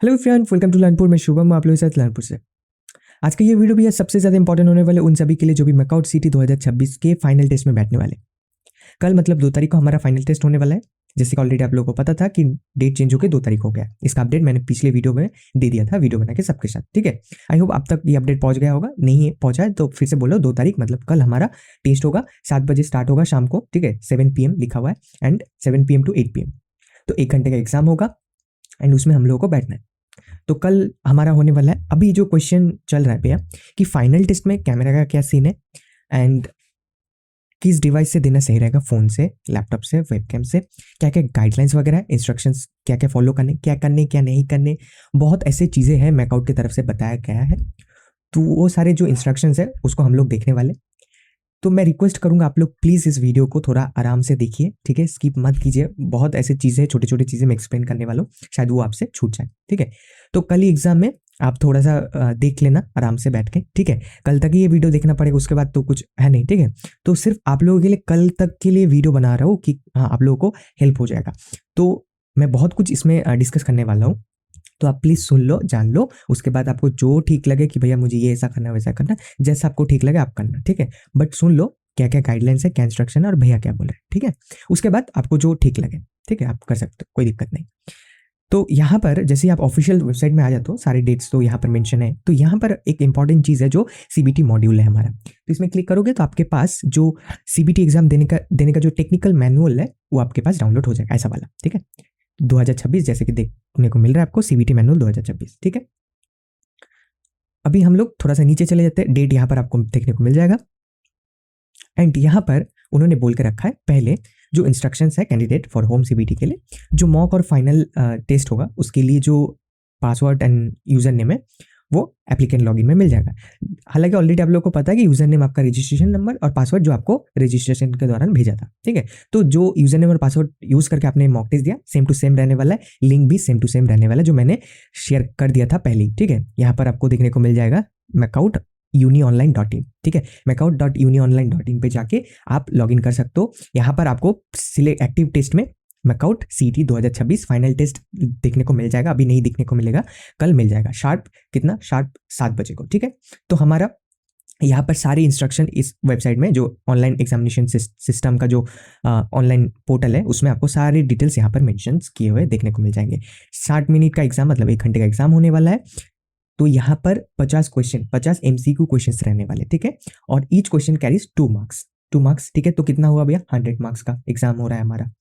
Hello friend, welcome to Learnpur. मैं शुभम, आप लोगों के साथ लर्नपुर से। आज का ये वीडियो भी है सबसे ज़्यादा इंपॉर्टेंट होने वाले उन सभी के लिए जो भी मैकआउट सीटी 2026 के फाइनल टेस्ट में बैठने वाले। कल मतलब 2 तारीख को हमारा फाइनल टेस्ट होने वाला है। जैसे कि ऑलरेडी आप लोगों को पता था कि डेट चेंज होकर 2 तारीख हो गया। इसका अपडेट मैंने पिछले वीडियो में दे दिया था, वीडियो बना के सबके साथ। ठीक है, आई होप आप तक ये अपडेट पहुंच गया होगा। नहीं पहुंचा है तो फिर से बोलो, 2 तारीख मतलब कल हमारा टेस्ट होगा। 7 बजे स्टार्ट होगा शाम को। ठीक है, 7 PM लिखा हुआ है एंड 7 PM to 8 PM। तो 1 घंटे का एग्जाम होगा एंड उसमें हम लोगों को बैठना है। तो कल हमारा होने वाला है। अभी जो क्वेश्चन चल रहा है भैया कि फाइनल टेस्ट में कैमरा का क्या सीन है एंड किस डिवाइस से देना सही रहेगा, फ़ोन से, लैपटॉप से, वेबकैम से, क्या क्या गाइडलाइंस वगैरह है, इंस्ट्रक्शंस क्या क्या फॉलो करने, क्या नहीं करने, बहुत ऐसे चीज़ें हैं मैकआउट की तरफ से बताया गया है। तो वो सारे जो इंस्ट्रक्शंस है उसको हम लोग देखने वाले। तो मैं रिक्वेस्ट करूंगा आप लोग प्लीज़ इस वीडियो को थोड़ा आराम से देखिए। ठीक है, स्किप मत कीजिए। बहुत ऐसी चीज़ें, छोटी छोटी चीज़ें मैं एक्सप्लेन करने वाला हूँ, शायद वो आपसे छूट जाए। ठीक है, तो कल ही एग्जाम में आप थोड़ा सा देख लेना आराम से बैठ के। ठीक है, कल तक ही ये वीडियो देखना पड़ेगा, उसके बाद तो कुछ है नहीं। ठीक है, तो सिर्फ आप लोगों के लिए कल तक के लिए वीडियो बना रहा हूँ कि हाँ आप लोगों को हेल्प हो जाएगा। तो मैं बहुत कुछ इसमें डिस्कस करने वाला हूँ, तो आप प्लीज़ सुन लो, जान लो। उसके बाद आपको जो ठीक लगे कि भैया मुझे ये ऐसा करना है, वैसा करना है, जैसा आपको ठीक लगे आप करना। ठीक है, बट सुन लो क्या क्या गाइडलाइंस है, क्या इंस्ट्रक्शन है और भैया क्या बोल रहे हैं। ठीक है, उसके बाद आपको जो ठीक लगे, ठीक है, आप कर सकते हो, कोई दिक्कत नहीं। तो यहाँ पर जैसे ही आप ऑफिशियल वेबसाइट में आ जाते हो, सारे डेट्स तो यहाँ पर मेंशन है। तो यहाँ पर एक इंपॉर्टेंट चीज़ है जो सीबीटी मॉड्यूल है हमारा। तो इसमें क्लिक करोगे तो आपके पास जो सीबीटी एग्जाम देने का जो टेक्निकल मैनुअल है वो आपके पास डाउनलोड हो जाएगा, ऐसा वाला। ठीक है, 2026 जैसे कि देखने को मिल रहा है आपको, सीबीटी मैनुअल 2026। ठीक है, अभी हम लोग थोड़ा सा नीचे चले जाते हैं। डेट यहाँ पर आपको देखने को मिल जाएगा एंड यहाँ पर उन्होंने बोल के रखा है पहले जो इंस्ट्रक्शंस है कैंडिडेट फॉर होम सीबीटी के लिए, जो मॉक और फाइनल टेस्ट होगा उसके लिए जो पासवर्ड एंड यूजर नेम है वो एप्लीकेंट लॉगिन में मिल जाएगा। हालांकि ऑलरेडी आप लोगों को पता है कि यूजर नेम आपका रजिस्ट्रेशन नंबर और पासवर्ड जो आपको रजिस्ट्रेशन के दौरान भेजा था। ठीक है, तो जो यूजर नेम और पासवर्ड यूज करके आपने मॉक टेस्ट दिया सेम टू सेम रहने वाला है, लिंक भी सेम टू सेम रहने वाला है जो मैंने शेयर कर दिया था पहले ही। ठीक है, यहाँ पर आपको देखने को मिल जाएगा makout.unionline.in। ठीक है, makout.unionline.in पे जाके आप लॉगिन कर सकते हो। यहाँ पर आपको सिलेक्ट एक्टिव टेस्ट में मैकआउट सीटी 2026 फाइनल टेस्ट देखने को मिल जाएगा। अभी नहीं देखने को मिलेगा, कल मिल जाएगा शार्प 7 बजे को। ठीक है, तो हमारा यहाँ पर सारे इंस्ट्रक्शन इस वेबसाइट में जो ऑनलाइन एग्जामिनेशन सिस्टम का जो ऑनलाइन पोर्टल है उसमें आपको सारी डिटेल्स यहाँ पर मेंशन किए हुए देखने को मिल जाएंगे। 60 मिनट का एग्जाम मतलब 1 घंटे का एग्जाम होने वाला है। तो यहाँ पर 50 क्वेश्चन, 50 MCQ क्वेश्चंस रहने वाले। ठीक है, और ईच क्वेश्चन कैरीज 2 मार्क्स। ठीक है, तो कितना हुआ भैया, 100 मार्क्स का एग्जाम हो रहा है हमारा।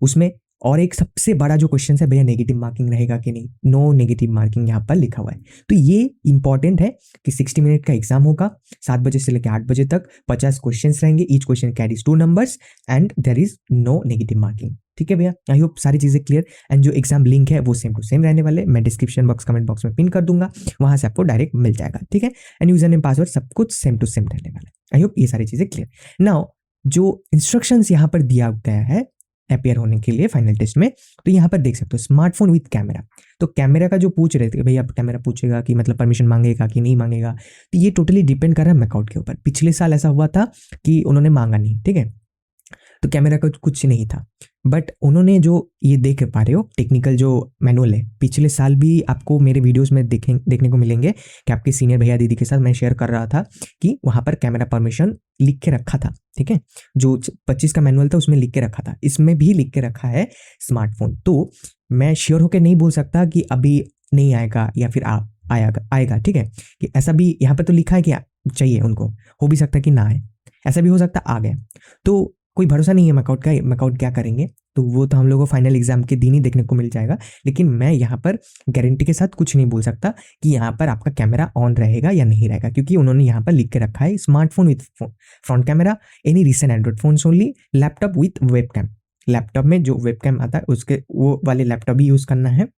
उसमें और एक सबसे बड़ा जो क्वेश्चन है भैया, नेगेटिव मार्किंग रहेगा कि नहीं। नो नेगेटिव मार्किंग यहाँ पर लिखा हुआ है। तो ये इंपॉर्टेंट है कि 60 मिनट का एग्जाम होगा 7 बजे से लेकर 8 बजे तक। 50 क्वेश्चन रहेंगे, each question carries 2 numbers and there is no negative marking. ठीक है भैया, आई होप सारी चीजें क्लियर। एंड जो एग्जाम लिंक है वो सेम टू सेम रहने वाले, मैं डिस्क्रिप्शन बॉक्स कमेंट बॉक्स में पिन कर दूंगा, वहां से आपको डायरेक्ट मिल जाएगा। ठीक है, एंड यूजर नेम पासवर्ड सब कुछ सेम टू सेम रहने वाला है। आई होप ये सारी चीजें क्लियर। नाउ जो इंस्ट्रक्शंस यहाँ पर दिया गया है अपियर होने के लिए फाइनल टेस्ट में, तो यहाँ पर देख सकते हो स्मार्टफोन विद कैमरा। तो कैमरा का जो पूछ रहे थे भैया, कैमरा पूछेगा कि मतलब परमिशन मांगेगा कि नहीं मांगेगा, तो ये टोटली डिपेंड कर रहा है मैकआउट के ऊपर। पिछले साल ऐसा हुआ था कि उन्होंने मांगा नहीं। ठीक है, तो कैमरा का कुछ नहीं था, बट उन्होंने जो ये देख पा रहे हो टेक्निकल जो मैनुअल है, पिछले साल भी आपको मेरे वीडियोस में देखने को मिलेंगे कि आपके सीनियर भैया दीदी के साथ मैं शेयर कर रहा था कि वहां पर कैमरा परमिशन लिख के रखा था। ठीक है, जो 25 का मैनुअल था उसमें लिख के रखा था, इसमें भी लिख के रखा है स्मार्टफोन। तो मैं श्योर होकर नहीं बोल सकता कि अभी नहीं आएगा या फिर आएगा। ठीक है, कि ऐसा भी यहाँ पर तो लिखा है कि चाहिए उनको, हो भी सकता है कि ना आए, ऐसा भी हो सकता आ गया। तो कोई भरोसा नहीं है मैकआउट का, मैकआउट क्या करेंगे तो वो तो हम लोगों को फाइनल एग्जाम के दिन ही देखने को मिल जाएगा। लेकिन मैं यहाँ पर गारंटी के साथ कुछ नहीं बोल सकता कि यहाँ पर आपका कैमरा ऑन रहेगा या नहीं रहेगा, क्योंकि उन्होंने यहाँ पर लिख के रखा है smartphone with front camera, any recent Android phone only, laptop with webcam. Laptop में जो वेबकैम आता है उसके वो वाले लैपटॉप ही यूज करना है,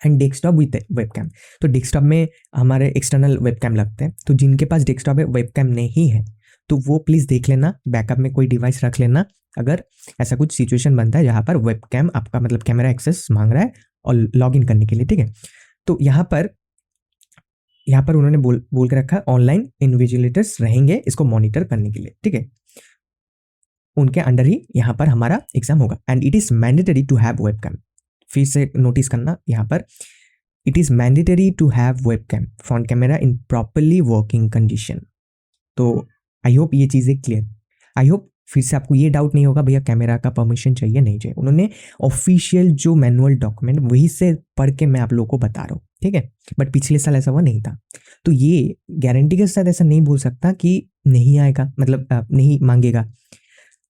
एंड डेस्कटॉप विद वेबकैम। तो डेस्कटॉप में हमारे एक्सटर्नल वेबकैम लगते हैं, तो जिनके पास डेस्कटॉप है वेबकैम नहीं है तो वो प्लीज़ देख लेना, बैकअप में कोई डिवाइस रख लेना अगर ऐसा कुछ सिचुएशन बनता है जहाँ पर वेबकैम आपका मतलब कैमरा एक्सेस मांग रहा है और लॉगिन करने के लिए। ठीक है, तो यहाँ पर उन्होंने बोल के रखा है ऑनलाइन इन्विजिलेटर्स रहेंगे इसको मॉनिटर करने के लिए। ठीक है, उनके अंडर ही यहाँ पर हमारा एग्जाम होगा and it is mandatory to have webcam. फिर से नोटिस करना यहाँ पर it is mandatory to have webcam front camera in properly working condition. तो आई होप ये चीज़ें क्लियर, आई होप फिर से आपको ये डाउट नहीं होगा भैया कैमरा का परमिशन चाहिए नहीं चाहिए। उन्होंने ऑफिशियल जो मैनुअल डॉक्यूमेंट वही से पढ़ के मैं आप लोगों को बता रहा हूँ, ठीक है। बट पिछले साल ऐसा हुआ नहीं था, तो ये गारंटी के साथ ऐसा नहीं बोल सकता कि नहीं आएगा, मतलब नहीं मांगेगा।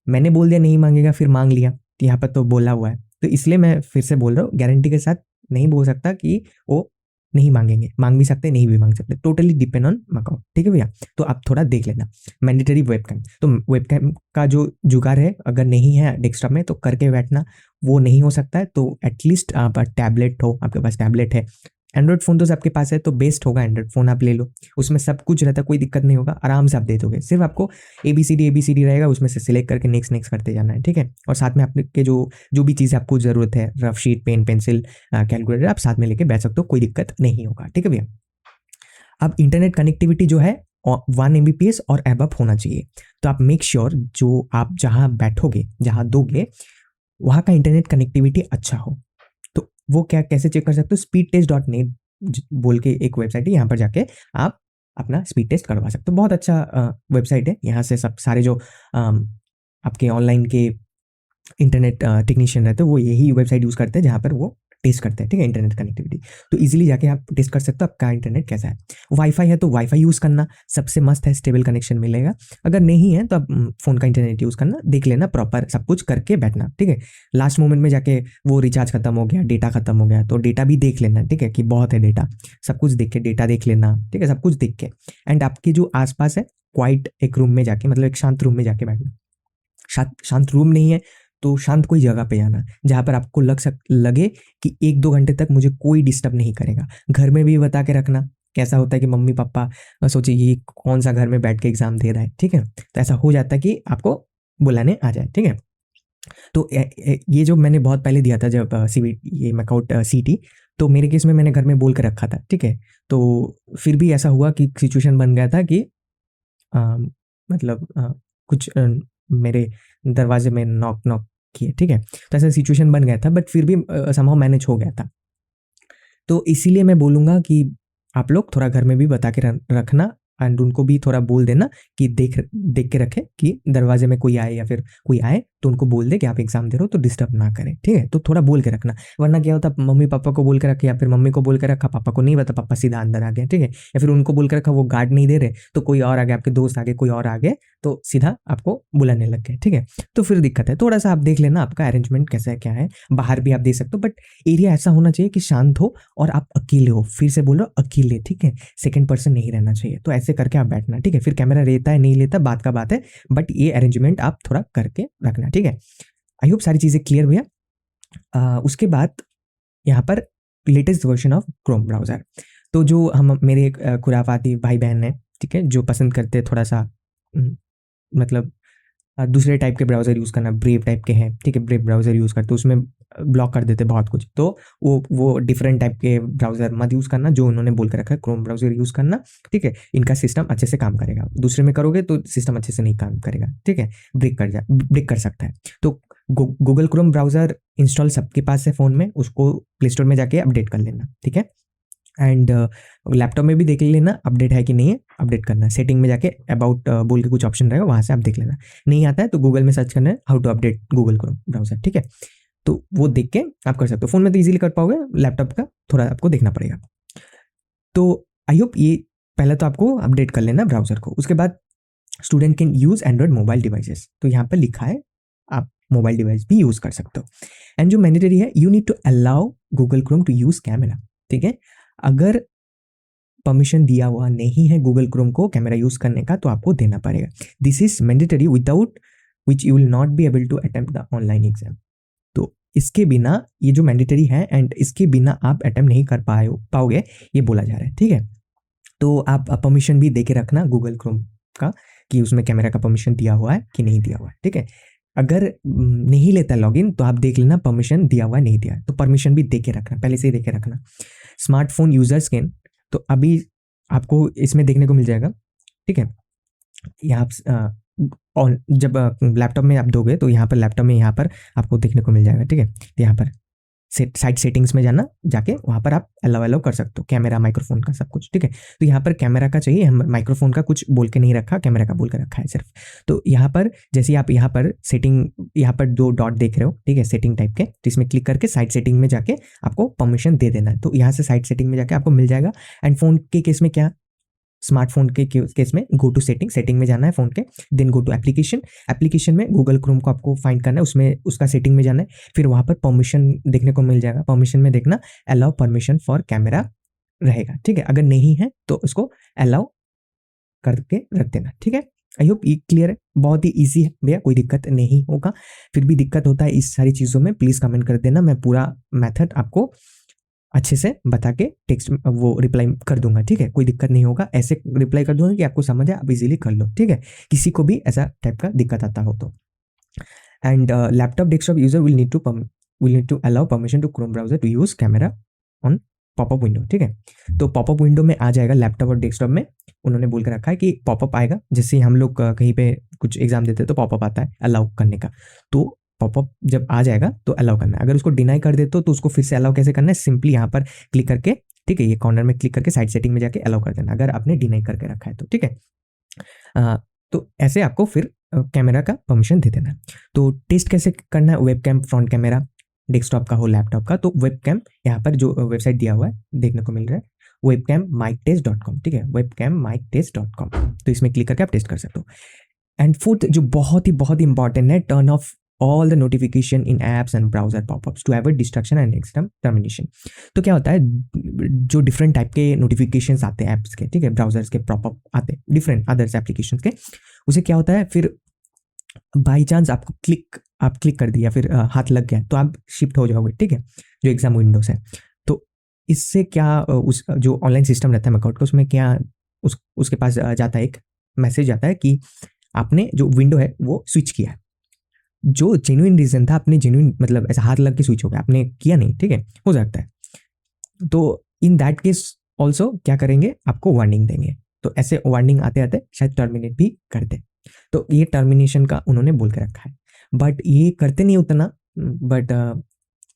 मैंने बोल दिया नहीं मांगेगा फिर मांग लिया, तो यहाँ पर तो बोला हुआ है, तो इसलिए मैं फिर से बोल रहा हूँ गारंटी के साथ नहीं बोल सकता कि वो नहीं मांगेंगे, मांग भी सकते नहीं भी मांग सकते, टोटली डिपेंड ऑन मकाउ, ठीक है भैया। तो आप थोड़ा देख लेना मैंडेटरी वेबकैम। तो वेबकैम का जो जुगाड़ है अगर नहीं है डेस्कटॉप में तो करके बैठना, वो नहीं हो सकता है तो एटलीस्ट आप टैबलेट हो, आपके पास टैबलेट है, एंड्रॉइड फ़ोन तो सबके पास है तो बेस्ट होगा एंड्रॉइड फ़ोन आप ले लो, उसमें सब कुछ रहता है, कोई दिक्कत नहीं होगा, आराम से आप दे दोगे। सिर्फ आपको ABCD रहेगा, उसमें से सिलेक्ट करके नेक्स्ट नेक्स्ट करते जाना है, ठीक है। और साथ में आपके जो जो भी चीज़ आपको ज़रूरत है, rough sheet, pen, pencil, calculator, आप साथ में लेके बैठ सकते हो, कोई दिक्कत नहीं होगा, ठीक है भैया। अब इंटरनेट कनेक्टिविटी जो है 1 MBPS और एबव होना चाहिए। तो आप मेक श्योर जो आप जहाँ बैठोगे, जहाँ दोगे, वहाँ का इंटरनेट कनेक्टिविटी अच्छा हो। तो वो क्या कैसे चेक कर सकते हो, speedtest.net बोल के एक वेबसाइट है, यहाँ पर जाके आप अपना स्पीड टेस्ट करवा सकते हो। बहुत अच्छा वेबसाइट है, यहाँ से सब सारे जो आपके ऑनलाइन के इंटरनेट टेक्नीशियन रहते हैं वो यही वेबसाइट यूज़ करते हैं जहाँ पर वो टेस्ट करते हैं, ठीक है, इंटरनेट कनेक्टिविटी। तो इजीली जाके आप टेस्ट कर सकते हो आपका इंटरनेट कैसा है। वाईफाई है तो वाईफाई यूज़ करना सबसे मस्त है, स्टेबल कनेक्शन मिलेगा। अगर नहीं है तो आप फ़ोन का इंटरनेट यूज़ करना, देख लेना प्रॉपर सब कुछ करके बैठना, ठीक है। लास्ट मोमेंट में जाके वो रिचार्ज खत्म हो गया, डेटा खत्म हो गया तो डेटा भी देख लेना, ठीक है, कि बहुत है डेटा, सब कुछ देख के डेटा देख लेना, ठीक है, सब कुछ देख के। एंड आपके जो आसपास है क्वाइट एक रूम में जाके, मतलब एक शांत रूम में जाके बैठना। शांत रूम नहीं है तो शांत कोई जगह पे जाना जहाँ पर आपको लगे कि 1-2 घंटे तक मुझे कोई डिस्टर्ब नहीं करेगा। घर में भी बता के रखना, कैसा होता है कि मम्मी पापा सोचे ये कौन सा घर में बैठ के एग्जाम दे रहा है, ठीक है। तो ऐसा हो जाता है कि आपको बुलाने आ जाए, ठीक है। तो ये जो मैंने बहुत पहले दिया था जब ये मैकआउट CT, तो मेरे केस में मैंने घर में बोल के रखा था, ठीक है। तो फिर भी ऐसा हुआ कि सिचुएशन बन गया था कि मतलब कुछ मेरे दरवाजे में नॉक नॉक किए, ठीक है। तो ऐसा सिचुएशन बन गया था बट फिर भी समहाउ मैनेज हो गया था। तो इसीलिए मैं बोलूँगा कि आप लोग थोड़ा घर में भी बता के रखना एंड उनको भी थोड़ा बोल देना कि देख के रखें कि दरवाजे में कोई आए या फिर कोई आए तो उनको बोल दे कि आप एग्जाम दे रहे हो तो डिस्टर्ब ना करें, ठीक है। तो थोड़ा बोल के रखना, वरना क्या होता मम्मी पापा को बोल के रखे या फिर मम्मी को बोल के रखा, पापा को नहीं पता, पापा सीधा अंदर आ गया, ठीक है। या फिर उनको बोल के रखा वो गार्ड नहीं दे रहे तो कोई और आ गया, आपके दोस्त आ गए, कोई और आ गए तो सीधा आपको बुलाने लग गए, ठीक है। तो फिर दिक्कत है, थोड़ा सा आप देख लेना आपका अरेंजमेंट कैसा है क्या है। बाहर भी आप दे सकते हो बट एरिया ऐसा होना चाहिए कि शांत हो और आप अकेले हो, फिर से बोल रहा हूँ अकेले, ठीक है, सेकंड पर्सन नहीं रहना चाहिए। तो ऐसे करके आप बैठना, ठीक है। फिर कैमरा रहता है नहीं लेता बात का बात है, बट ये अरेंजमेंट आप थोड़ा करके रखना, ठीक है। आई होप सारी चीज़ें क्लियर भैया। उसके बाद यहाँ पर latest version of Chrome browser, तो जो हम मेरे खुराफाती भाई बहन हैं, ठीक है, जो पसंद करते हैं थोड़ा सा मतलब दूसरे टाइप के ब्राउज़र यूज़ करना, ब्रेव टाइप के हैं, ठीक है, ब्रेव ब्राउज़र यूज़ करते उसमें ब्लॉक कर देते बहुत कुछ, तो वो डिफरेंट टाइप के ब्राउज़र मत यूज़ करना, जो उन्होंने बोल के रखा है क्रोम ब्राउज़र यूज़ करना, ठीक है। इनका सिस्टम अच्छे से काम करेगा, दूसरे में करोगे तो सिस्टम अच्छे से नहीं काम करेगा, ठीक है, ब्रेक कर सकता है। तो गूगल क्रोम ब्राउज़र इंस्टॉल सबके पास है फ़ोन में, उसको प्ले स्टोर में जाके अपडेट कर लेना, ठीक है। एंड लैपटॉप में भी देख लेना अपडेट है कि नहीं है, अपडेट करना, सेटिंग में जाके अबाउट बोल के कुछ ऑप्शन रहेगा, वहाँ से आप देख लेना। नहीं आता है तो गूगल में सर्च करना है how to update Google Chrome browser, ठीक है। तो वो देख के आप कर सकते हो, फ़ोन में तो ईजिली कर पाओगे, लैपटॉप का थोड़ा आपको देखना पड़ेगा। तो आई होप ये पहले तो आपको अपडेट कर लेना ब्राउज़र को। उसके बाद student can use Android mobile devices, तो यहाँ पर लिखा है आप मोबाइल डिवाइस भी यूज़ कर सकते हो। एंड जो मैंडेटरी है, you need to allow Google Chrome to use camera, ठीक है। अगर परमिशन दिया हुआ नहीं है गूगल क्रोम को कैमरा यूज़ करने का तो आपको देना पड़ेगा। This is mandatory without which you will not be able to attempt the online exam. तो इसके बिना ये जो मैंडेटरी है एंड इसके बिना आप अटेम्प्ट नहीं कर पाओगे ये बोला जा रहा है, ठीक है। तो आप परमिशन भी दे के रखना गूगल क्रोम का कि उसमें कैमरा का परमिशन दिया हुआ है कि नहीं दिया हुआ है, ठीक है। अगर नहीं लेता लॉगिन तो आप देख लेना परमिशन दिया हुआ है नहीं दिया है, तो परमिशन भी दे के रखना, पहले से ही दे के रखना। स्मार्टफोन यूजर्स कैन, तो अभी आपको इसमें देखने को मिल जाएगा, ठीक है। यहाँ और जब लैपटॉप में आप दोगे तो यहाँ पर लैपटॉप में यहाँ पर आपको देखने को मिल जाएगा, ठीक है, यहाँ पर साइड सेटिंग्स में जाना, जाके वहाँ पर आप अलाउ कर सकते हो कैमरा माइक्रोफोन का सब कुछ, ठीक है। तो यहाँ पर कैमरा का चाहिए, हम माइक्रोफोन का कुछ बोल के नहीं रखा, कैमरा का बोल के रखा है सिर्फ। तो यहाँ पर जैसे आप यहाँ पर सेटिंग, यहाँ पर 2 डॉट देख रहे हो, ठीक है, सेटिंग टाइप के, तो इसमें क्लिक करके साइड सेटिंग में जाके आपको परमिशन दे देना है। तो यहाँ से साइड सेटिंग में जाके आपको मिल जाएगा। एंड फोन के केस में क्या, स्मार्टफोन के केस में गो टू सेटिंग में जाना है फोन के, देन गो टू एप्लीकेशन में गूगल क्रोम को आपको फाइंड करना है, उसमें उसका सेटिंग में जाना है, फिर वहां पर परमिशन देखने को मिल जाएगा। परमिशन में देखना अलाउ परमिशन फॉर कैमरा रहेगा, ठीक है। अगर नहीं है तो उसको अलाउ करके रख देना, ठीक है। आई होप ये क्लियर है, बहुत ही ईजी है भैया, कोई दिक्कत नहीं होगा। फिर भी दिक्कत होता है इस सारी चीज़ों में, प्लीज़ कमेंट कर देना, मैं पूरा मेथड आपको अच्छे से बता के टेक्स्ट वो रिप्लाई कर दूंगा, ठीक है। कोई दिक्कत नहीं होगा, ऐसे रिप्लाई कर दूंगा कि आपको समझ है, आप इजीली कर लो, ठीक है। किसी को भी ऐसा टाइप का दिक्कत आता हो तो। And laptop desktop user will need to allow permission to Chrome browser to use camera on popup window, ठीक है। तो पॉपअप विंडो में आ जाएगा, लैपटॉप और डेस्कटॉप में उन्होंने बोल के रखा है कि पॉपअप आएगा, जैसे हम लोग कहीं पे कुछ एग्जाम देते हैं तो पॉपअप आता है अलाउ करने का। तो पॉपअप जब आ जाएगा तो अलाउ करना है। अगर उसको डिनाई कर देते हो तो उसको फिर से अलाउ कैसे करना है, सिंपली यहाँ पर क्लिक करके, ठीक है, ये कॉर्नर में क्लिक करके साइड सेटिंग में जाके अलाउ कर देना, अगर आपने डिनाई करके रखा है तो, ठीक है। तो ऐसे आपको फिर कैमरा का परमिशन दे देना है। तो टेस्ट कैसे करना है, वेबकैम फ्रंट कैमरा डेस्कटॉप का हो लैपटॉप का, तो वेबकैम यहाँ पर जो वेबसाइट दिया हुआ है देखने को मिल रहा है, webcammictest.com, ठीक है, webcammictest.com। तो इसमें क्लिक करके आप टेस्ट कर सकते हो। एंड फोर्थ जो बहुत ही इंपॉर्टेंट है, turn off all the notification in apps and browser popups to avoid distraction and extreme termination. तो क्या होता है, जो डिफरेंट टाइप के नोटिफिकेशंस आते हैं ऐप्स के, ठीक है, ब्राउजर्स के पॉपअप आते हैं डिफरेंट अदर्स एप्लीकेशंस के, उसे क्या होता है, फिर बाई चांस आपको आप क्लिक कर दिया, फिर हाथ लग गया तो आप शिफ्ट हो जाओगे, ठीक है, जो एग्जाम विंडोज है। तो इससे क्या उस जो ऑनलाइन सिस्टम रहता है मैकआउट का, उसमें क्या उसके पास जाता है, एक मैसेज आता है कि आपने जो विंडो है वो स्विच किया है। जो जेन्युइन रीजन था, आपने जेन्युइन मतलब ऐसा हाथ लग के स्विच हो गया, आपने किया नहीं, ठीक है, हो सकता है। तो इन दैट केस ऑल्सो क्या करेंगे, आपको वार्निंग देंगे। तो ऐसे वार्निंग आते आते शायद टर्मिनेट भी कर दे। तो ये टर्मिनेशन का उन्होंने बोल के रखा है, बट ये करते नहीं उतना, बट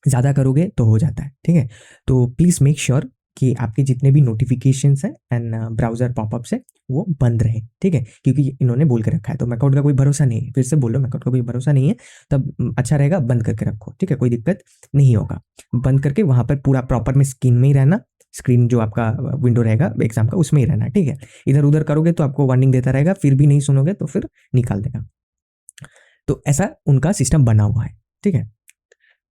ज़्यादा करोगे तो हो जाता है, ठीक है। तो प्लीज़ मेक श्योर कि आपके जितने भी नोटिफिकेशंस हैं एंड ब्राउजर पॉपअप्स है वो बंद रहे, ठीक है, क्योंकि इन्होंने बोल के रखा है। तो मैकआउट का कोई भरोसा नहीं है, फिर से बोलो, मैकआउट का कोई भरोसा नहीं है, तब अच्छा रहेगा बंद करके रखो, ठीक है, कोई दिक्कत नहीं होगा। बंद करके वहाँ पर पूरा प्रॉपर में स्क्रीन में ही रहना, स्क्रीन जो आपका विंडो रहेगा एग्जाम का उसमें ही रहना, ठीक है। इधर उधर करोगे तो आपको वार्निंग देता रहेगा, फिर भी नहीं सुनोगे तो फिर निकाल देगा। तो ऐसा उनका सिस्टम बना हुआ है, ठीक है।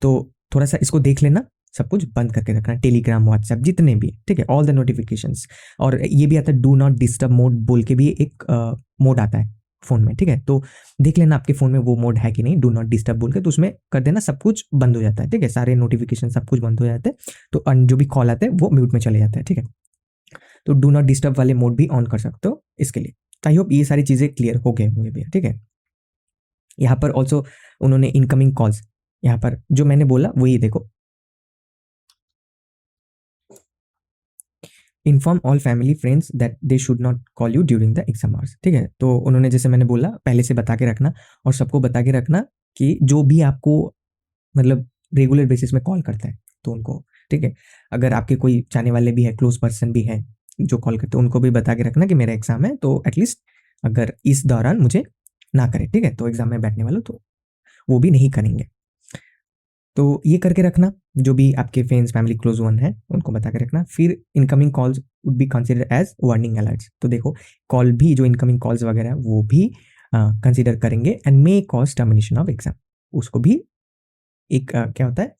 तो थोड़ा सा इसको देख लेना, सब कुछ बंद करके रखना, टेलीग्राम व्हाट्सएप जितने भी, ठीक है, ऑल द नोटिफिकेशंस। और ये भी आता है डू नॉट डिस्टर्ब मोड बोल के भी एक मोड आता है फ़ोन में, ठीक है। तो देख लेना आपके फ़ोन में वो मोड है कि नहीं, डू नॉट डिस्टर्ब बोल के, तो उसमें कर देना, सब कुछ बंद हो जाता है, ठीक है, सारे नोटिफिकेशन सब कुछ बंद हो जाते हैं। तो जो भी कॉल आते हैं वो म्यूट में चले जाता है, ठीक है। तो डू नॉट डिस्टर्ब वाले मोड भी ऑन कर सकते हो इसके लिए। आई होप ये सारी चीज़ें क्लियर हो गए होंगे भैया, ठीक है। यहाँ पर ऑल्सो उन्होंने इनकमिंग कॉल्स, यहाँ पर जो मैंने बोला वही देखो, inform all family friends that they should not call you during the exam hours, ठीक है। तो उन्होंने जैसे मैंने बोला पहले से बता के रखना, और सबको बता के रखना कि जो भी आपको मतलब रेगुलर बेसिस में कॉल करता है तो उनको, ठीक है, अगर आपके कोई चाहने वाले भी है, क्लोज पर्सन भी है जो कॉल करते हैं, उनको भी बता के रखना कि मेरा एग्जाम है, तो एटलीस्ट अगर इस दौरान मुझे ना करे, ठीक है, तो एग्जाम में बैठने वालों तो वो भी नहीं करेंगे। तो ये करके रखना, जो भी आपके फ्रेंड्स फैमिली क्लोज वन है उनको बता के रखना। फिर incoming calls would be consider as warning alerts. तो देखो कॉल भी, जो इनकमिंग कॉल्स वगैरह है वो भी कंसिडर करेंगे and may cause termination of exam. उसको भी एक क्या होता है,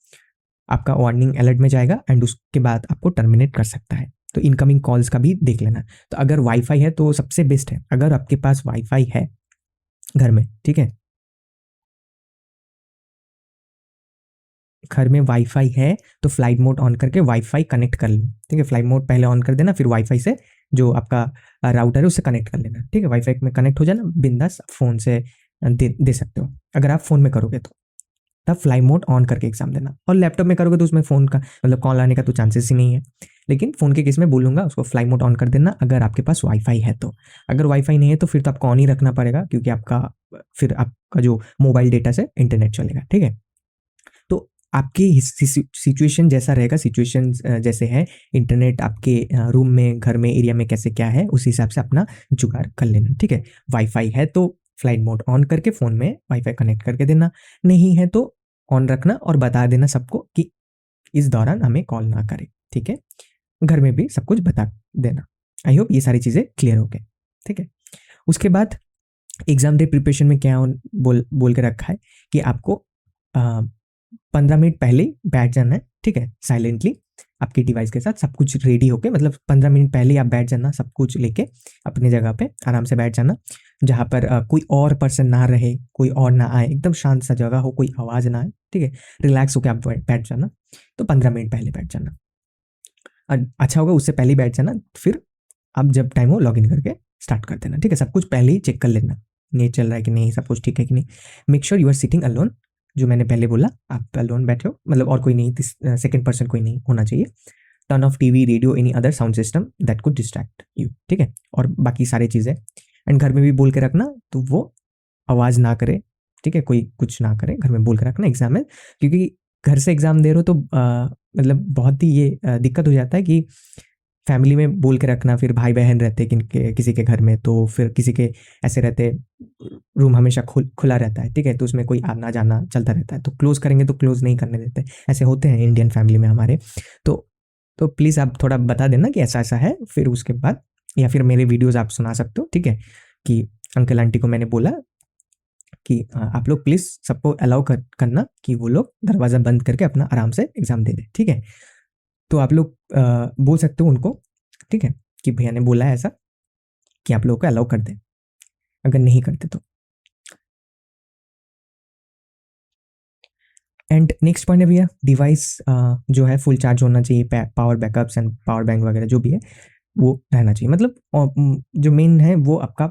आपका वार्निंग अलर्ट में जाएगा एंड उसके बाद आपको टर्मिनेट कर सकता है। तो इनकमिंग कॉल्स का भी देख लेना। तो अगर वाईफाई है तो सबसे बेस्ट है, अगर आपके पास वाईफाई है घर में, ठीक है, घर में वाईफाई है तो फ्लाइट मोड ऑन करके वाईफाई कनेक्ट कर लो, ठीक है। फ्लाइट मोड पहले ऑन कर देना, फिर वाईफाई से जो आपका राउटर है उससे कनेक्ट कर लेना, ठीक है। वाईफाई में कनेक्ट हो जाना, बिंदास फ़ोन से दे सकते हो अगर आप फ़ोन में करोगे तो। तब फ्लाई मोड ऑन करके एग्जाम देना। और लैपटॉप में करोगे तो उसमें फ़ोन का मतलब कॉल आने का तो चांसेस ही नहीं है, लेकिन फ़ोन के केस में बोलूँगा उसको फ्लाई मोड ऑन कर देना अगर आपके पास वाईफाई है तो। अगर वाईफाई नहीं है तो फिर तो आपको ऑन ही रखना पड़ेगा, क्योंकि आपका फिर आपका जो मोबाइल डेटा से इंटरनेट चलेगा, ठीक है। तो आपकी सिचुएशन जैसा रहेगा, सिचुएशन जैसे है, इंटरनेट आपके रूम में, घर में, एरिया में कैसे क्या है, उस हिसाब से अपना जुगाड़ कर लेना, ठीक है। वाईफाई है तो फ्लाइट मोड ऑन करके फ़ोन में वाईफाई कनेक्ट करके देना, नहीं है तो ऑन रखना और बता देना सबको कि इस दौरान हमें कॉल ना करें, ठीक है। घर में भी सब कुछ बता देना। आई होप ये सारी चीज़ें क्लियर हो गए, ठीक है। उसके बाद एग्ज़ाम डे प्रिपरेशन में क्या बोल बोल के रखा है कि आपको 15 मिनट पहले ही बैठ जाना है, ठीक है, साइलेंटली आपके डिवाइस के साथ सब कुछ रेडी होके, मतलब 15 मिनट पहले ही आप बैठ जाना, सब कुछ लेके अपनी जगह पे आराम से बैठ जाना, जहाँ पर कोई और पर्सन ना रहे, कोई और ना आए, एकदम शांत सा जगह हो, कोई आवाज़ ना आए, ठीक है। रिलैक्स होकर आप बैठ जाना। तो 15 मिनट पहले बैठ जाना, अच्छा होगा उससे पहले ही बैठ जाना। फिर अब जब टाइम हो लॉगिन करके स्टार्ट कर देना, ठीक है। सब कुछ पहले ही चेक कर लेना, नेट चल रहा है कि नहीं, सब कुछ ठीक है कि नहीं। Make sure you are sitting alone, जो मैंने पहले बोला, आप अलोन बैठे हो, मतलब और कोई नहीं, सेकंड पर्सन कोई नहीं होना चाहिए। Turn off TV, radio, any other sound system that could distract you, ठीक है। और बाकी सारी चीज़ें एंड घर में भी बोल के रखना, तो वो आवाज़ ना करे, ठीक है, कोई कुछ ना करे, घर में बोल के रखना एग्जाम में। क्योंकि घर से एग्जाम दे रहे हो तो मतलब बहुत ही ये दिक्कत हो जाता है कि फैमिली में बोल के रखना, फिर भाई बहन रहते किसी के घर में, तो फिर किसी के ऐसे रहते, रूम हमेशा खुला रहता है, ठीक है, तो उसमें कोई आना जाना चलता रहता है, तो क्लोज करेंगे तो क्लोज नहीं करने देते, ऐसे होते हैं इंडियन फैमिली में हमारे। तो प्लीज़ आप थोड़ा बता देना कि ऐसा ऐसा है, फिर उसके बाद या फिर मेरे वीडियोज़ आप सुना सकते हो, ठीक है, कि अंकल आंटी को मैंने बोला कि आप लोग प्लीज़ सबको अलाउ करना कि वो लोग दरवाज़ा बंद करके अपना आराम से एग्ज़ाम दे दें, ठीक है। तो आप लोग बोल सकते हो उनको, ठीक है, कि भैया ने बोला है ऐसा कि आप लोगों को अलाउ कर दें, अगर नहीं करते तो। एंड नेक्स्ट पॉइंट है भैया, डिवाइस जो है फुल चार्ज होना चाहिए, power backups and power bank वगैरह जो भी है वो रहना चाहिए, मतलब जो मेन है वो आपका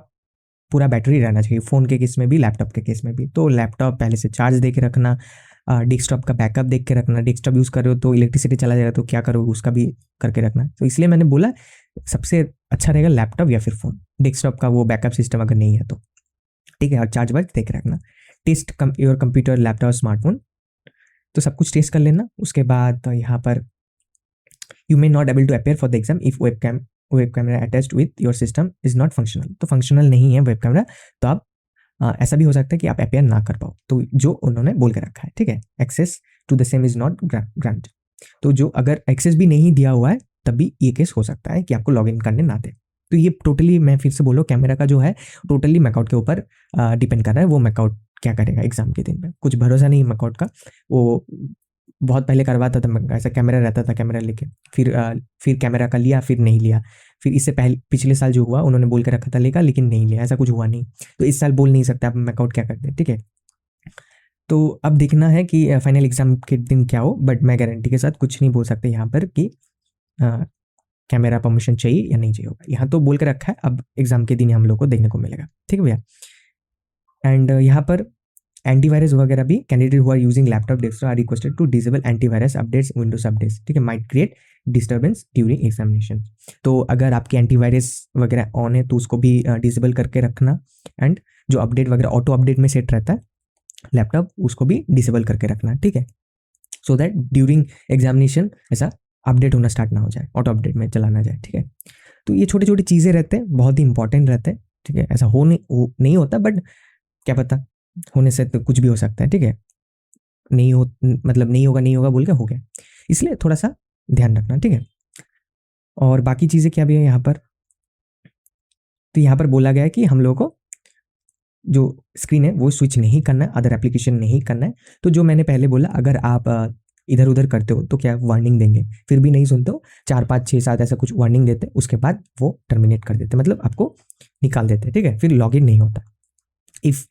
पूरा बैटरी रहना चाहिए, फ़ोन के केस में भी, लैपटॉप के केस में भी। तो लैपटॉप पहले से चार्ज दे के रखना, डेस्कटॉप का बैकअप देख के रखना, डेस्कटॉप यूज़ कर रहे हो तो इलेक्ट्रिसिटी चला जाएगा तो क्या करोगे, उसका भी करके रखना। तो इसलिए मैंने बोला सबसे अच्छा रहेगा लैपटॉप या फिर फ़ोन, डेस्कटॉप का वो बैकअप सिस्टम अगर नहीं है तो, ठीक है। और चार्ज वर्ज देख के रखना। Test your computer, laptop, smartphone, तो सब कुछ टेस्ट कर लेना। उसके बाद यहाँ पर you may not able to appear for the exam if web camera attached with your system is not functional. तो फंक्शनल नहीं है वेब कैमरा, तो आप ऐसा भी हो सकता है कि आप अपेयर ना कर पाओ, तो जो उन्होंने बोल के रखा है, ठीक है, access to the same is not grant. तो जो अगर एक्सेस भी नहीं दिया हुआ है तब भी ये केस हो सकता है कि आपको लॉग इन करने ना दे। तो ये टोटली, मैं फिर से बोलो, कैमरा का जो है टोटली मैकआउट के ऊपर डिपेंड कर रहा है, वो मैकआउट क्या करेगा एग्जाम के दिन में। कुछ भरोसा नहीं है मैकआउट का, वो बहुत पहले करवाता था, ऐसा कैमरा रहता था, कैमरा लेके फिर कैमरा का लिया, फिर नहीं लिया, फिर इससे पहले पिछले साल जो हुआ उन्होंने बोल के रखा था लेगा, लेकिन नहीं लिया, ऐसा कुछ हुआ नहीं। तो इस साल बोल नहीं सकते आप मैकआउट क्या करते हैं, ठीक है। तो अब देखना है कि फाइनल एग्जाम के दिन क्या हो, बट मैं गारंटी के साथ कुछ नहीं बोल सकते यहाँ पर कि कैमरा परमिशन चाहिए या नहीं चाहिए होगा, यहाँ तो बोल के रखा है, अब एग्जाम के दिन हम लोग को देखने को मिलेगा, ठीक है भैया। एंड यहाँ पर एंटीवायरस वगैरह भी, candidate who are using laptop, desktop are requested to disable antivirus updates, Windows updates, ठीक है, might create disturbance during examination. तो अगर आपके एंटीवायरस वगैरह ऑन है तो उसको भी डिसेबल करके रखना, एंड जो अपडेट वगैरह ऑटो अपडेट में सेट रहता है लैपटॉप, उसको भी डिसेबल करके रखना, ठीक है, सो दैट ड्यूरिंग एग्जामिनेशन ऐसा अपडेट होना स्टार्ट ना हो जाए, ऑटो अपडेट में चला ना जाए, ठीक है। तो ये छोटी छोटी चीज़ें रहते हैं, बहुत ही इंपॉर्टेंट रहते हैं, ठीक है। ऐसा नहीं होता, बट क्या पता, होने से तो कुछ भी हो सकता है, ठीक है। मतलब नहीं होगा बोल के हो गया, इसलिए थोड़ा सा ध्यान रखना, ठीक है। और बाकी चीज़ें क्या भी है यहाँ पर, तो यहाँ पर बोला गया है कि हम लोगों को जो स्क्रीन है वो स्विच नहीं करना है, अदर एप्लीकेशन नहीं करना है। तो जो मैंने पहले बोला, अगर आप इधर उधर करते हो तो क्या वार्निंग देंगे, फिर भी नहीं सुनते हो, 4 5 6 7 ऐसा कुछ वार्निंग देते, उसके बाद वो टर्मिनेट कर देते, मतलब आपको निकाल देते, ठीक है, फिर लॉग इन नहीं होता। If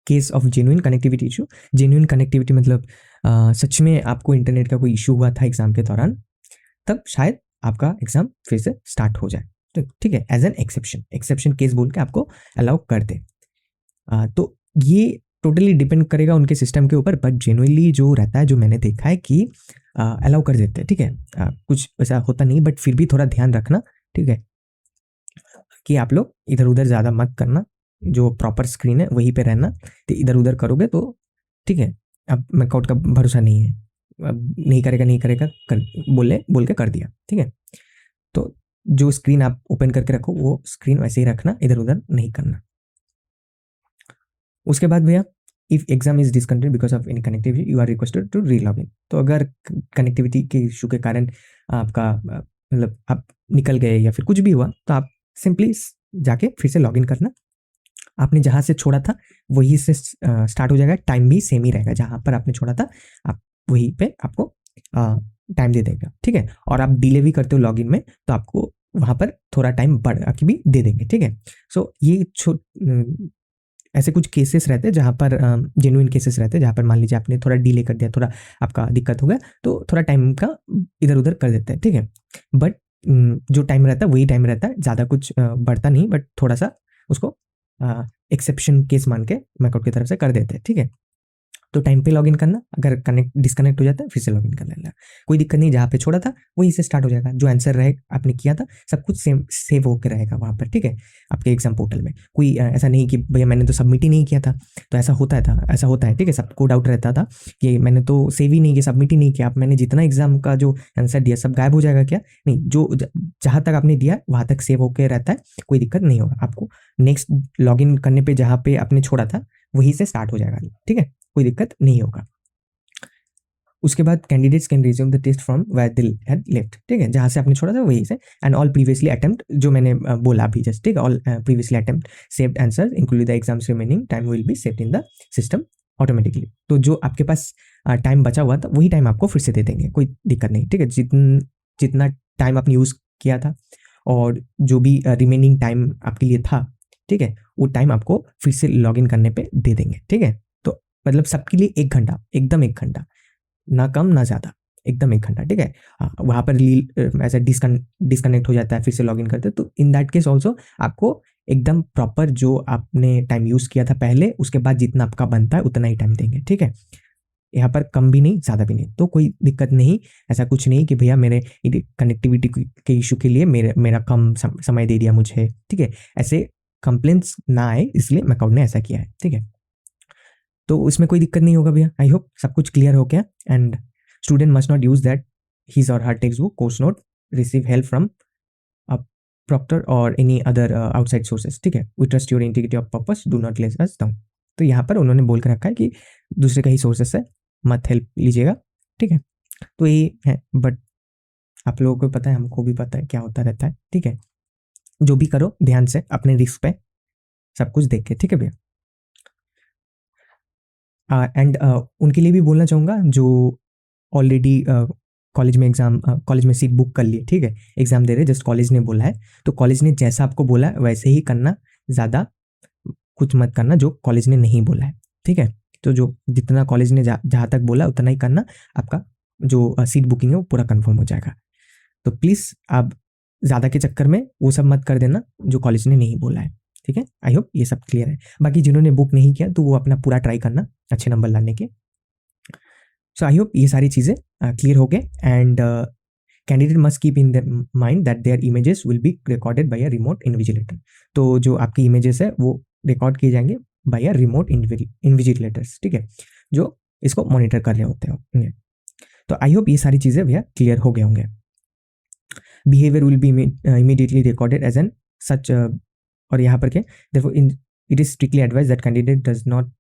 case of genuine connectivity issue, genuine connectivity मतलब सच में आपको इंटरनेट का कोई इशू हुआ था एग्जाम के दौरान, तब शायद आपका एग्जाम फिर से स्टार्ट हो जाए, तो ठीक है, एज एन एक्सेप्शन केस बोल के आपको अलाउ कर दे। तो ये टोटली डिपेंड करेगा उनके सिस्टम के ऊपर, बट जेन्युइनली जो रहता है, जो मैंने देखा है कि अलाउ कर देते हैं, ठीक है। कुछ ऐसा होता नहीं, बट फिर भी थोड़ा ध्यान रखना, ठीक है, कि आप लोग इधर उधर ज़्यादा मत करना, जो प्रॉपर स्क्रीन है वहीं पे रहना, तो इधर उधर करोगे तो ठीक है, अब मैकआउट का भरोसा नहीं है, नहीं करेगा नहीं करेगा बोल के कर दिया, ठीक है। तो जो स्क्रीन आप ओपन करके रखो वो स्क्रीन वैसे ही रखना, इधर उधर नहीं करना। उसके बाद भैया if exam is discontinued because of any connectivity you are requested to re log in. तो अगर कनेक्टिविटी के इशू के कारण आपका मतलब आप निकल गए या फिर कुछ भी हुआ तो आप सिंपली जाके फिर से लॉग इन करना। आपने जहाँ से छोड़ा था वहीं से स्टार्ट हो जाएगा, टाइम भी सेम ही रहेगा, जहाँ पर आपने छोड़ा था आप वहीं पे आपको टाइम दे देगा, ठीक है। और आप डिले भी करते हो लॉगिन में तो आपको वहाँ पर थोड़ा टाइम बढ़ा के भी दे देंगे, ठीक है। सो ये ऐसे कुछ केसेस रहते हैं जहाँ पर जेन्युइन केसेस रहते हैं, जहाँ पर मान लीजिए आपने थोड़ा डिले कर दिया, थोड़ा आपका दिक्कत हो गया तो थोड़ा टाइम का इधर उधर कर देते हैं, ठीक है। बट जो टाइम रहता है वही टाइम रहता है, ज़्यादा कुछ बढ़ता नहीं, बट थोड़ा सा उसको एक्सेप्शन केस मान के मैकआउट की तरफ से कर देते हैं, ठीक है। तो टाइम पे लॉगिन करना, अगर डिस्कनेक्ट हो जाता है फिर से लॉगिन कर लेना, कोई दिक्कत नहीं, जहाँ पे छोड़ा था वहीं से स्टार्ट हो जाएगा। जो आंसर रहे आपने किया था सब कुछ सेव होकर रहेगा वहाँ पर, ठीक है, आपके एग्जाम पोर्टल में। कोई ऐसा नहीं कि भैया मैंने तो सबमिट ही नहीं किया था, तो ऐसा होता है, ठीक है। सबको डाउट रहता था कि मैंने तो सेव ही नहीं किया, सबमिट ही नहीं किया, आप मैंने जितना एग्जाम का जो आंसर दिया सब गायब हो जाएगा क्या? नहीं, जो जहाँ तक आपने दिया वहाँ तक सेव होकर रहता है, कोई दिक्कत नहीं होगा आपको। नेक्स्ट लॉगिन करने पे जहाँ पे आपने छोड़ा था वहीं से स्टार्ट हो जाएगा, ठीक है, कोई दिक्कत नहीं होगा। उसके बाद candidates can resume the test from where they had left, ठीक है, जहाँ से आपने छोड़ा था वहीं से। एंड ऑल प्रीवियसली अटेम्प्ट, जो मैंने बोला अभी जस्ट, ठीक है, all previously attempt saved answer include the exams remaining time will be saved in the system automatically. तो जो आपके पास टाइम बचा हुआ था वही टाइम आपको फिर से दे देंगे, कोई दिक्कत नहीं, ठीक है। जितना टाइम आपने यूज़ किया था और जो भी रिमेनिंग टाइम आपके लिए था, ठीक है, वो टाइम आपको फिर से लॉग इन करने पे दे देंगे, ठीक है। तो मतलब सबके लिए 1 घंटा, एकदम 1 घंटा, ना कम ना ज़्यादा, एकदम 1 घंटा, ठीक है। वहाँ पर ऐसा डिस्कनेक्ट हो जाता है, फिर से लॉगिन करते हैं, तो इन दैट केस ऑल्सो आपको एकदम प्रॉपर जो आपने टाइम यूज़ किया था पहले उसके बाद जितना आपका बनता है उतना ही टाइम देंगे, ठीक है। यहाँ पर कम भी नहीं ज़्यादा भी नहीं, तो कोई दिक्कत नहीं। ऐसा कुछ नहीं कि भैया मेरे कनेक्टिविटी के इशू के लिए मेरा कम समय दे दिया मुझे, ठीक है। ऐसे कंप्लेंट्स ना आए इसलिए मैकआउट ने ऐसा किया है, ठीक है। तो उसमें कोई दिक्कत नहीं होगा भैया। आई होप सब कुछ क्लियर हो गया। And student must not use that his or her textbook, course note, receive help from a proctor or any other outside sources, ठीक है। We trust your integrity of purpose, do not let us down. तो यहाँ पर उन्होंने बोल के रखा है कि दूसरे का ही सोर्सेस से मत हेल्प लीजिएगा, ठीक है। तो ये है, बट आप लोगों को पता है, हमको भी पता है क्या होता रहता है, ठीक है। जो भी करो ध्यान से, अपने रिस्क पे सब कुछ देख के, ठीक है भैया। एंड उनके लिए भी बोलना चाहूँगा जो ऑलरेडी कॉलेज में सीट बुक कर लिए, ठीक है, एग्जाम दे रहे, जस्ट कॉलेज ने बोला है तो कॉलेज ने जैसा आपको बोला है वैसे ही करना, ज़्यादा कुछ मत करना जो कॉलेज ने नहीं बोला है, ठीक है। तो जो जितना कॉलेज ने जहाँ तक बोला उतना ही करना, आपका जो सीट बुकिंग है वो पूरा कंफर्म हो जाएगा। तो प्लीज़ आप ज़्यादा के चक्कर में वो सब मत कर देना जो कॉलेज ने नहीं बोला है, ठीक है। आई होप ये सब क्लियर है। बाकी जिन्होंने बुक नहीं किया तो वो अपना पूरा ट्राई करना अच्छे नंबर लाने के। सो आई होप ये सारी चीज़ें क्लियर हो गए। And candidate must keep in the mind that their images will be recorded by a remote invigilator. तो जो आपकी इमेजेस है वो रिकॉर्ड किए जाएंगे बाय अ रिमोट इन्विजिलेटर्स, ठीक है, जो इसको मॉनिटर कर रहे होते होंगे। तो आई होप ये सारी चीज़ें भैया क्लियर हो गए होंगे। Behaviour will be immediately recorded as an such, और यहाँ पर क्या, देखो it is strictly advise that candidate does not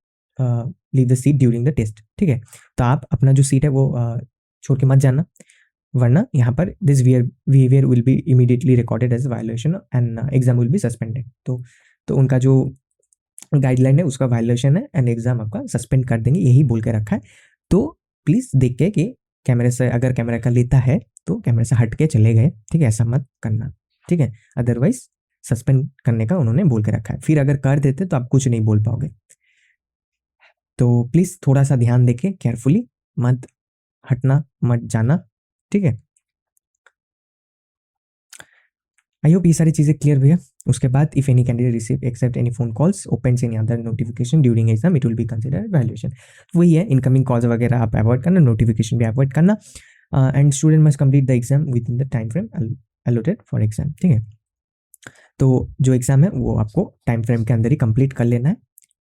leave the seat during the test, ठीक है। तो आप अपना जो सीट है वो छोड़ के मत जाना, वरना यहाँ पर this behaviour will be immediately recorded as violation and exam will be suspended. तो उनका जो गाइडलाइन है उसका वायलेशन है एंड एग्जाम आपका सस्पेंड कर देंगे, यही बोल के रखा है। तो प्लीज़ देख के कि कैमरे से, अगर कैमरा का लेता है तो कैमरे से हट के चले गए, ठीक है, ऐसा मत करना, ठीक है। अदरवाइज सस्पेंड करने का उन्होंने बोल के रखा है, फिर अगर कर देते तो आप कुछ नहीं बोल पाओगे। तो प्लीज़ थोड़ा सा ध्यान देके केयरफुली मत हटना, मत जाना, ठीक है। आई होप ये सारी चीज़ें क्लियर भैया। उसके बाद if any candidate receive accept any phone calls, opens any other notification during exam, it will be considered valuation. वही है, इनकमिंग कॉल्स वगैरह आप अवॉइड करना, नोटिफिकेशन भी अवॉइड करना। And student must complete the exam with in the time frame allotted for exam, ठीक है। तो जो एग्जाम है वो आपको टाइम फ्रेम के अंदर ही कंप्लीट कर लेना है।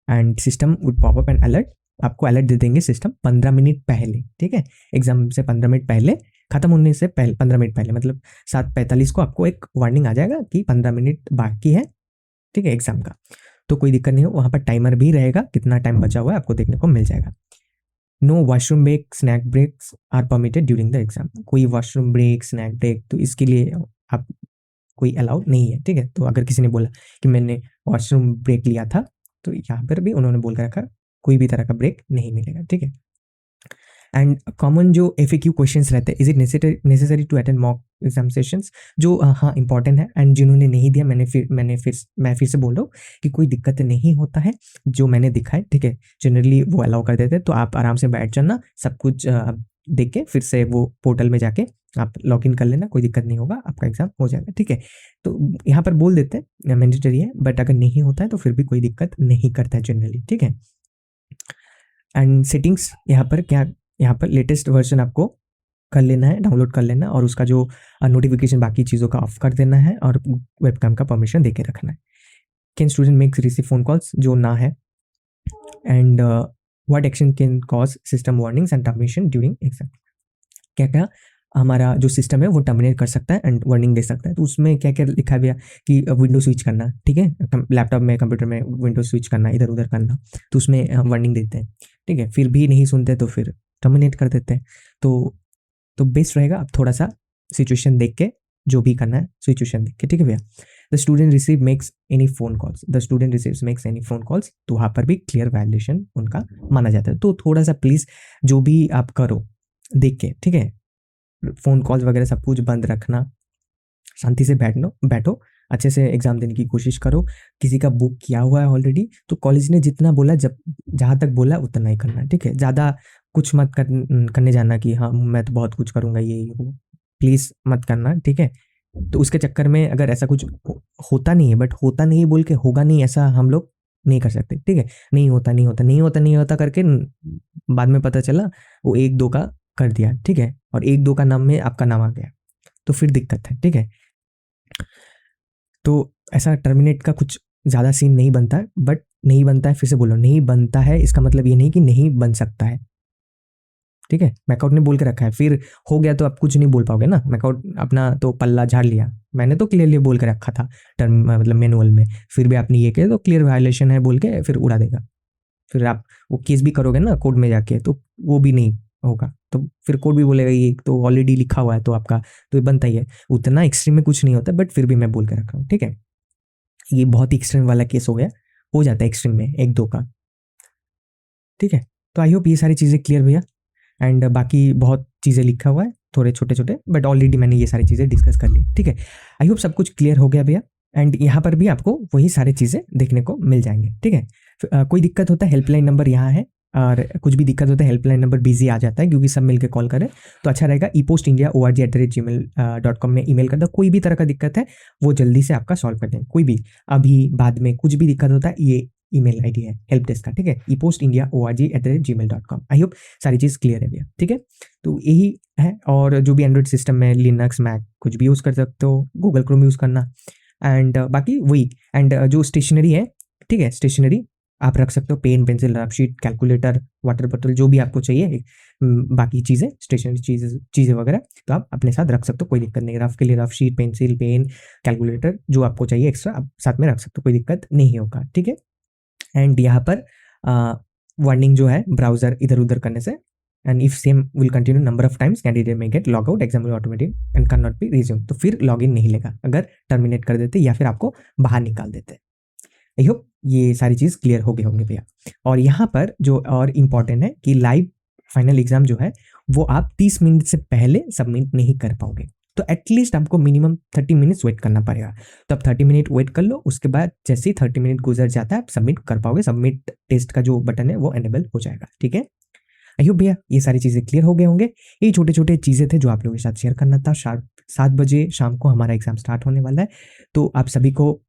And system would pop up an alert आपको अलर्ट दे देंगे सिस्टम 15 मिनट पहले, ठीक है, एग्जाम से 15 मिनट पहले, खत्म होने से पहले 15 मिनट पहले, मतलब 7:45 को आपको एक वार्निंग आ जाएगा कि 15 मिनट बाकी है, ठीक है, एग्जाम का। तो कोई दिक्कत नहीं हो, वहाँ पर टाइमर भी रहेगा, कितना टाइम बचा हुआ है आपको देखने को मिल जाएगा। No washroom break, snack breaks are permitted during the exam. कोई वॉशरूम ब्रेक, स्नैक ब्रेक, तो इसके लिए आप कोई अलाउड नहीं है, ठीक है। तो अगर किसी ने बोला कि मैंने वॉशरूम ब्रेक लिया था, तो यहाँ पर भी उन्होंने बोल कर रखा कोई भी तरह का ब्रेक नहीं मिलेगा, ठीक है। एंड कॉमन जो FAQ क्वेश्चंस रहते हैं, is it necessary to attend mock exam sessions, जो हाँ इंपॉर्टेंट है। एंड जिन्होंने नहीं दिया, मैं फिर से बोल रहा हूँ कि कोई दिक्कत नहीं होता है, जो मैंने दिखाए, ठीक है, जनरली वो अलाउ कर देते हैं। तो आप आराम से बैठ जाना, सब कुछ देख के फिर से वो पोर्टल में जाके आप लॉग इन कर लेना, कोई दिक्कत नहीं होगा, आपका एग्जाम हो जाएगा, ठीक है। तो यहाँ पर बोल देते हैं मैंडेटरी है, बट अगर नहीं होता है तो फिर भी कोई दिक्कत नहीं करता है जनरली, ठीक है। एंड सेटिंग्स यहाँ पर क्या, यहाँ पर लेटेस्ट वर्जन आपको कर लेना है, डाउनलोड कर लेना, और उसका जो नोटिफिकेशन बाकी चीज़ों का ऑफ कर देना है, और वेबकैम का परमिशन देके रखना है। Can student makes receive phone calls, जो ना है। And what action can cause system warnings and termination during exam. क्या क्या हमारा जो सिस्टम है वो टर्मिनेट कर सकता है एंड वार्निंग दे सकता है। तो उसमें क्या क्या लिखा गया कि विंडो स्विच करना, ठीक है, लैपटॉप में कंप्यूटर में विंडो स्विच करना, इधर उधर करना, तो उसमें वार्निंग देते हैं, ठीक है। फिर भी नहीं सुनते तो फिर टर्मिनेट कर देते हैं। तो बेस्ट रहेगा आप थोड़ा सा सिचुएशन देख के जो भी करना है, सिचुएशन देख के, ठीक है भैया। The student receive makes any phone calls, the student receives makes any phone calls, तो वहाँ पर भी क्लियर वायलेशन उनका माना जाता है। तो थोड़ा सा प्लीज़ जो भी आप करो देख के, ठीक है, फ़ोन कॉल्स वगैरह सब कुछ बंद रखना, शांति से बैठो, अच्छे से एग्ज़ाम देने की कोशिश करो। किसी का बुक किया हुआ है ऑलरेडी, तो कॉलेज ने जितना बोला, जब जहाँ तक बोला उतना ही करना है, ठीक है। ज़्यादा कुछ मत करने जाना कि हाँ मैं तो बहुत कुछ करूँगा, ये वो, प्लीज़ मत करना, ठीक है। तो उसके चक्कर में अगर ऐसा कुछ होता नहीं है, बट होता नहीं बोल के होगा नहीं, ऐसा हम लोग नहीं कर सकते, ठीक है। नहीं होता करके बाद में पता चला वो 1-2 का कर दिया, ठीक है, और 1-2 का नाम में आपका नाम आ गया, तो फिर दिक्कत है, ठीक है। तो ऐसा टर्मिनेट का कुछ ज़्यादा सीन नहीं बनता है, बट नहीं बनता है, फिर से बोलो नहीं बनता है, इसका मतलब ये नहीं कि नहीं बन सकता है, ठीक है। मैकआउट ने बोल के रखा है, फिर हो गया तो आप कुछ नहीं बोल पाओगे ना। मैकआउट अपना तो पल्ला झाड़ लिया, मैंने तो क्लियरली बोल के रखा था टर्म, मतलब मैनुअल में, फिर भी आपने ये किया तो क्लियर वायलेशन है बोल के फिर उड़ा देगा। फिर आप वो केस भी करोगे ना कोर्ट में जाके, तो वो भी नहीं होगा, तो फिर कोर्ट भी बोलेगा ये तो ऑलरेडी लिखा हुआ है तो आपका तो ये बनता ही है। उतना एक्सट्रीम में कुछ नहीं होता, बट फिर भी मैं बोल के रख रहा हूँ, ठीक है। ये बहुत ही एक्सट्रीम वाला केस हो गया, हो जाता है एक्सट्रीम में 1-2 का, ठीक है। तो आई होप ये सारी चीज़ें क्लियर भैया। एंड बाकी बहुत चीज़ें लिखा हुआ है, थोड़े छोटे-छोटे, बट ऑलरेडी मैंने ये सारी चीज़ें डिस्कस कर ली, ठीक है। आई होप सब कुछ क्लियर हो गया भैया। एंड यहाँ पर भी आपको वही सारी चीज़ें देखने को मिल जाएंगे, ठीक है। कोई दिक्कत होता है हेल्पलाइन नंबर यहाँ है, और कुछ भी दिक्कत होता है हेल्पलाइन नंबर बिजी आ जाता है क्योंकि सब मिलकर कॉल करें, तो अच्छा रहेगा epostindia@gmail.com में ईमेल कर दो। कोई भी तरह का दिक्कत है वो जल्दी से आपका सॉल्व कर देंगे, कोई भी, अभी बाद में कुछ भी दिक्कत होता है, ये ईमेल आईडी है हेल्प डेस्क का, ठीक है, epostindia@gmail.com। आई होप सारी चीज़ क्लियर है भैया, ठीक है। तो यही है, और जो भी एंड्रॉइड सिस्टम में लिनक्स मैक कुछ भी यूज़ कर सकते हो, गूगल क्रोम यूज़ करना। एंड बाकी वही, एंड जो स्टेशनरी है, ठीक है, स्टेशनरी आप रख सकते हो, pen pencil rough sheet calculator water bottle जो भी आपको चाहिए, बाकी चीज़ें स्टेशनरी चीज़ें वगैरह तो आप अपने साथ रख सकते हो, कोई दिक्कत नहीं। रफ के लिए rough sheet, pencil, pen, calculator जो आपको चाहिए एक्स्ट्रा आप साथ में रख सकते हो, कोई दिक्कत नहीं होगा, ठीक है। एंड यहाँ पर वार्निंग जो है ब्राउजर इधर उधर करने से, and if same will continue number of times candidate में get log out exam automatic and can not be resume, तो फिर लॉग इन नहीं लेगा अगर टर्मिनेट कर देते या फिर आपको बाहर निकाल देते। आई होप ये सारी चीज़ क्लियर हो गए होंगे भैया। और यहाँ पर जो और इम्पॉर्टेंट है कि लाइव फाइनल एग्जाम जो है वो आप 30 मिनट से पहले सबमिट नहीं कर पाओगे, तो एटलीस्ट आपको मिनिमम 30 मिनट्स वेट करना पड़ेगा। तो आप 30 मिनट वेट कर लो, उसके बाद जैसे ही 30 मिनट गुजर जाता है आप सबमिट कर पाओगे, सबमिट टेस्ट का जो बटन है वो एनेबल हो जाएगा, ठीक है। आई होप भैया ये सारी चीज़ें क्लियर हो गए होंगे। ये छोटे छोटे चीज़ें थे जो आप लोगों के साथ शेयर करना था। 7 बजे शाम को हमारा एग्जाम स्टार्ट होने वाला है, तो आप सभी को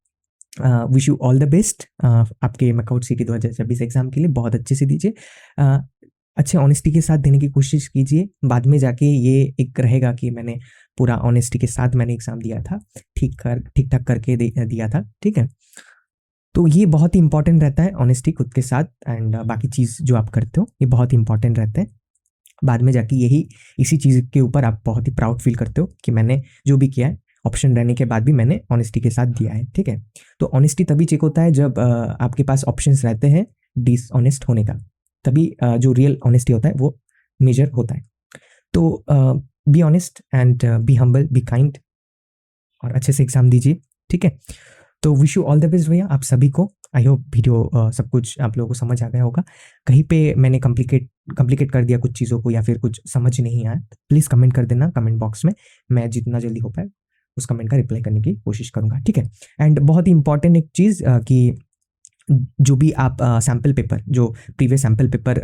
wish you all the best. आपके मैकआउट सिटी 2026 एग्जाम के लिए बहुत अच्छे से दीजिए, अच्छे ऑनेस्टी के साथ देने की कोशिश कीजिए। बाद में जाके ये एक रहेगा कि मैंने पूरा ऑनेस्टी के साथ मैंने एग्जाम दिया था, ठीक ठाक करके दिया था, ठीक है। तो ये बहुत ही इंपॉर्टेंट रहता है, ऑनेस्टी खुद के साथ एंड बाकी चीज़ जो आप करते हो ये बहुत ही इंपॉर्टेंट रहता है। बाद में जाके यही इसी चीज़ के ऊपर आप बहुत ही प्राउड फील करते हो कि मैंने जो भी किया है, ऑप्शन रहने के बाद भी मैंने ऑनेस्टी के साथ दिया है, ठीक है। तो ऑनेस्टी तभी चेक होता है जब आपके पास ऑप्शंस रहते हैं डिसऑनेस्ट होने का, तभी जो रियल ऑनेस्टी होता है वो मेजर होता है। तो be honest and be humble, be kind और अच्छे से एग्जाम दीजिए, ठीक है। तो wish you all the best भैया आप सभी को। आई होप वीडियो सब कुछ आप लोगों को समझ आ गया होगा। कहीं पे मैंने कॉम्प्लिकेट कर दिया कुछ चीज़ों को या फिर कुछ समझ नहीं आया तो प्लीज़ कमेंट कर देना कमेंट बॉक्स में, मैं जितना जल्दी हो पाए उस कमेंट का रिप्लाई करने की कोशिश करूँगा, ठीक है। एंड बहुत ही इंपॉर्टेंट एक चीज़ कि जो भी आप सैम्पल पेपर, जो प्रीवियस सैम्पल पेपर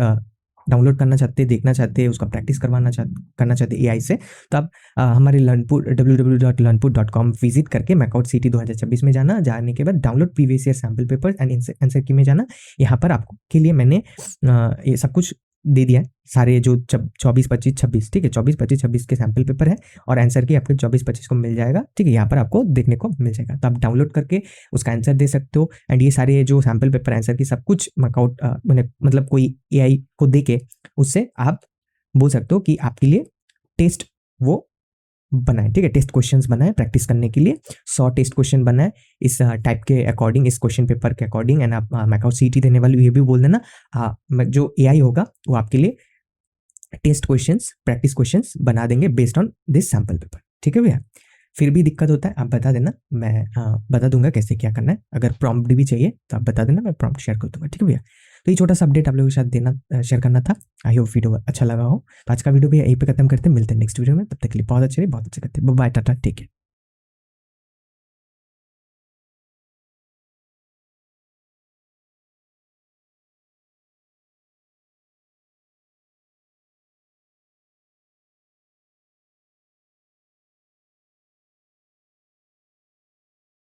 डाउनलोड करना चाहते हैं, देखना चाहते हैं, उसका प्रैक्टिस करना चाहते हैं एआई से, तो आप हमारे लर्नपुर www.learnpur.com विजिट करके मैकआउट सीटी 2026 में जाने के बाद download previous year sample paper and answer की में जाना। यहाँ पर आपको के लिए मैंने ये सब कुछ दे दिया है, सारे जो 24, 25, 26, ठीक है, 24, 25, 26 के सैम्पल पेपर है और आंसर की आपके 24, 25 को मिल जाएगा, ठीक है। यहाँ पर आपको देखने को मिल जाएगा, तो आप डाउनलोड करके उसका आंसर दे सकते हो। एंड ये सारे जो सैम्पल पेपर आंसर की सब कुछ वर्कआउट मतलब कोई एआई को दे के उससे आप बोल सकते हो कि आपके लिए टेस्ट वो बनाए, ठीक है, टेस्ट क्वेश्चंस बनाए प्रैक्टिस करने के लिए। 100 टेस्ट क्वेश्चन बनाए इस टाइप के अकॉर्डिंग, इस क्वेश्चन पेपर के अकॉर्डिंग। एंड आप मैकआउट सीटी देने वाले ये भी बोल देना, जो एआई होगा वो आपके लिए टेस्ट क्वेश्चंस, प्रैक्टिस क्वेश्चंस बना देंगे based on this sample paper, ठीक है भैया। फिर भी दिक्कत होता है आप बता देना, मैं बता दूंगा कैसे क्या करना है। अगर प्रॉम्प्ट भी चाहिए तो आप बता देना, मैं प्रॉम्प्ट शेयर कर दूंगा, ठीक है भैया। तो ये छोटा सा अपडेट आप लोगों के साथ देना शेयर करना था। आई होप वीडियो अच्छा लगा हो। तो आज का वीडियो भी यहीं पे खत्म करते हैं, मिलते हैं नेक्स्ट वीडियो में। तब तक के लिए बहुत अच्छे रहिए, बहुत अच्छे करते हैं। Bye, tata, take care.